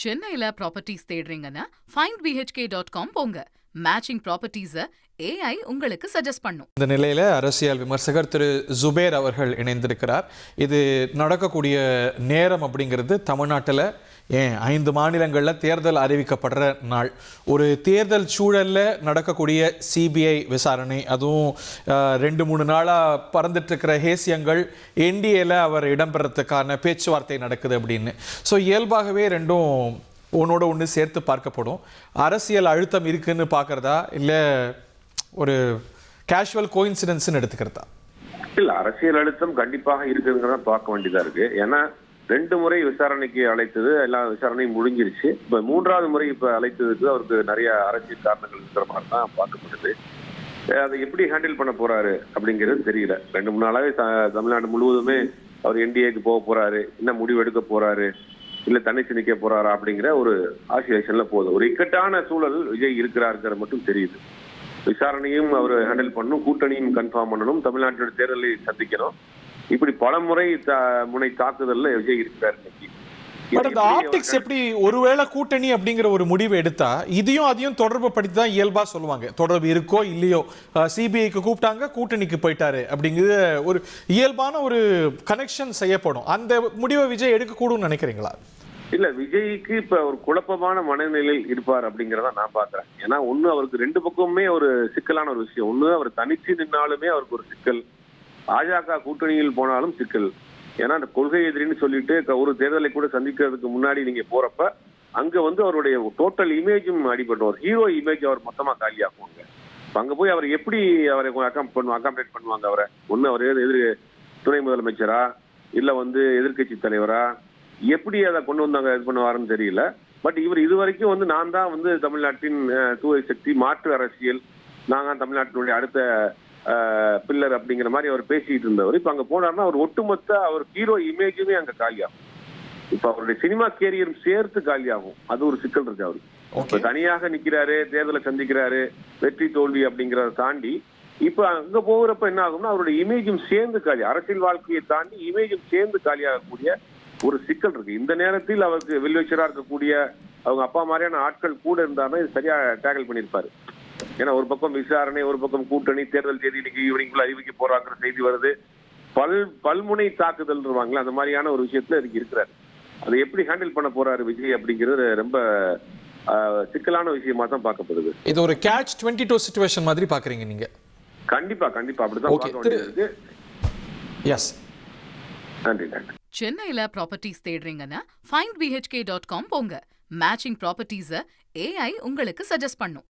சென்னையில properties தேடுறீங்கன்னா findbhk.com போங்க. Matching ப்ராப்பர்ட்டிஸை AI உங்களுக்கு சஜஸ்ட் பண்ணும். இந்த நிலையில் அரசியல் விமர்சகர் திரு ஜுபேர் அவர்கள் இணைந்திருக்கிறார். இது நடக்கக்கூடிய நேரம் அப்படிங்கிறது தமிழ்நாட்டில் 5 மாநிலங்களில் தேர்தல் அறிவிக்கப்படுற நாள். ஒரு தேர்தல் சூழலில் நடக்கக்கூடிய சிபிஐ விசாரணை, அதுவும் 2-3 நாளாக பறந்துட்டுருக்கிற ஹேசியங்கள் என்டிஏல அவர் இடம்பெறத்துக்கான பேச்சுவார்த்தை நடக்குது அப்படின்னு. ஸோ இயல்பாகவே ரெண்டும் ஒன்றோட ஒன்று சேர்த்து பார்க்கப்படும். அரசியல் அழுத்தம் இருக்குன்னு பார்க்குறதா இல்லை ஒரு கேஷுவல் கோயின்சிடென்ஸ்னு எடுத்துக்கிறதா? இல்லை, அரசியல் அழுத்தம் கண்டிப்பாக இருக்குதுங்கிறத பார்க்க வேண்டியதாக இருக்கு. ஏன்னா 2 முறை விசாரணைக்கு அழைத்தது, எல்லா விசாரணையும் முடிஞ்சிருச்சு. இப்போ 3வது முறை இப்போ அழைத்ததுக்கு அவருக்கு நிறைய அரசியல் காரணங்கள் இருக்கிற மாதிரி தான் பார்க்கப்படுது. அதை எப்படி ஹேண்டில் பண்ண போறாரு அப்படிங்கிறது தெரியல. 2-3 நாளாவே தமிழ்நாடு முழுவதுமே அவர் என்டிஏக்கு போக போறாரு, என்ன முடிவு எடுக்க போறாரு, இல்ல தனிச்சு நிக்க போறாரா அப்படிங்கிற ஒரு ஆசிலேஷன்ல போகுது. ஒரு இக்கட்டான சூழல் விஜய் இருக்கிறாருங்கிற மட்டும் தெரியுது. விசாரணையும் அவர் ஹேண்டில் பண்ணணும், கூட்டணியும் கன்ஃபார்ம் பண்ணணும், தமிழ்நாட்டோட தேர்தலை சந்திக்கணும். இப்படி பல முனை தாக்குதல்ல விஜய் இருக்கிறார் இன்னைக்கு. பட் அந்த ஆப்டிக்ஸ் எப்படி, ஒருவேளை கூட்டணி அப்படிங்கிற ஒரு முடிவு எடுத்தா இதையும் அதையும் தொடர்பு படுத்தி தான் இயல்பா சொல்லுவாங்க. தொடர்பு இருக்கோ இல்லையோ, சிபிஐக்கு கூப்பிட்டாங்க, கூட்டணிக்கு போயிட்டாரு அப்படிங்கிற ஒரு இயல்பான ஒரு கனெக்ஷன் செய்யப்படும். அந்த முடிவை விஜய் எடுக்கக்கூடும் நினைக்கிறீங்களா? இல்ல, விஜய்க்கு இப்ப ஒரு குழப்பமான மனநிலையில் இருப்பார் அப்படிங்கிறத நான் பாக்குறேன். ஏன்னா ஒண்ணு, அவருக்கு 2 பக்கமுமே ஒரு சிக்கலான ஒரு விஷயம். ஒண்ணு, அவர் தனிச்சு நின்னாலுமே அவருக்கு ஒரு சிக்கல், பாஜக கூட்டணியில் போனாலும் சிக்கல். ஏன்னா அந்த கொள்கை எதிரின்னு சொல்லிட்டு ஒரு தேர்தலை கூட சந்திக்கிறதுக்கு முன்னாடி நீங்க போறப்ப அங்க அவருடைய டோட்டல் இமேஜும் அடிபடும். ஒரு ஹீரோ இமேஜ் அவர் மொத்தமா காலியாக்குவாங்க. அங்க போய் அவர் எப்படி அவரை அகாமடேட் பண்ணுவாங்க? அவரை ஒண்ணு அவர் துணை முதலமைச்சரா இல்ல எதிர்கட்சி தலைவரா, எப்படி அதை கொண்டு வந்தாங்க இது பண்ணுவாருன்னு தெரியல. பட் இவர் இதுவரைக்கும் நான் தான் தமிழ்நாட்டின் தூய சக்தி, மாற்று அரசியல், நாங்க தமிழ்நாட்டினுடைய அடுத்த பில்லர் அப்படிங்கிற மாதிரி அவர் பேசிட்டு இருந்தவர். இப்ப அங்க போனார்னா அவர் ஒட்டுமொத்த அவர் ஹீரோ இமேஜுமே அங்க காலியாகும். இப்ப அவருடைய சினிமா கேரியரும் சேர்த்து காலியாகும். அது ஒரு சிக்கல் இருக்கு அவருக்கு. இப்ப தனியாக நிக்கிறாரு, தேர்தலை சந்திக்கிறாரு, வெற்றி தோல்வி அப்படிங்கறத தாண்டி இப்ப அங்க போகிறப்ப என்ன ஆகும்னா அவருடைய இமேஜும் சேர்ந்து காலி, அரசியல் வாழ்க்கையை தாண்டி இமேஜும் சேர்ந்து காலியாகக்கூடிய ஒரு சிக்கல் இருக்கு. இந்த நேரத்தில் அவருக்கு வெல்வெச்சரா இருக்கக்கூடிய அவங்க அப்பா மாதிரியான ஆட்கள் கூட இருந்தாருன்னா இது சரியா டேக்கிள் பண்ணிருப்பாரு. ஏன்னா ஒரு பக்கம் விசாரணை, ஒரு பக்கம் கூட்டணி, தேர்தல் தேதி இன்னைக்கு ஈவினிங்குள்ள அறிவிக்க போறாங்கிற செய்தி வருது. பல்முனை தாக்குதல் அந்த மாதிரியான ஒரு விஷயத்துல இருக்கிறாரு. அதை எப்படி ஹேண்டில் பண்ண போறாரு விஜய் அப்படிங்கிறது ரொம்ப சிக்கலான விஷயமா தான் பார்க்கப்படுது. இது ஒரு கேட்ச் 22 சிச்சுவேஷன் மாதிரி பாக்குறீங்க நீங்க? கண்டிப்பா அப்படிதான் பார்க்க வேண்டியது. எஸ், நன்றி. சென்னையில ப்ராப்பர்ட்டிஸ் தேடுறீங்கன்னா findbhk.com போங்க. மேட்சிங் ப்ராப்பர்ட்டிஸை AI உங்களுக்கு சஜஸ்ட் பண்ணும்.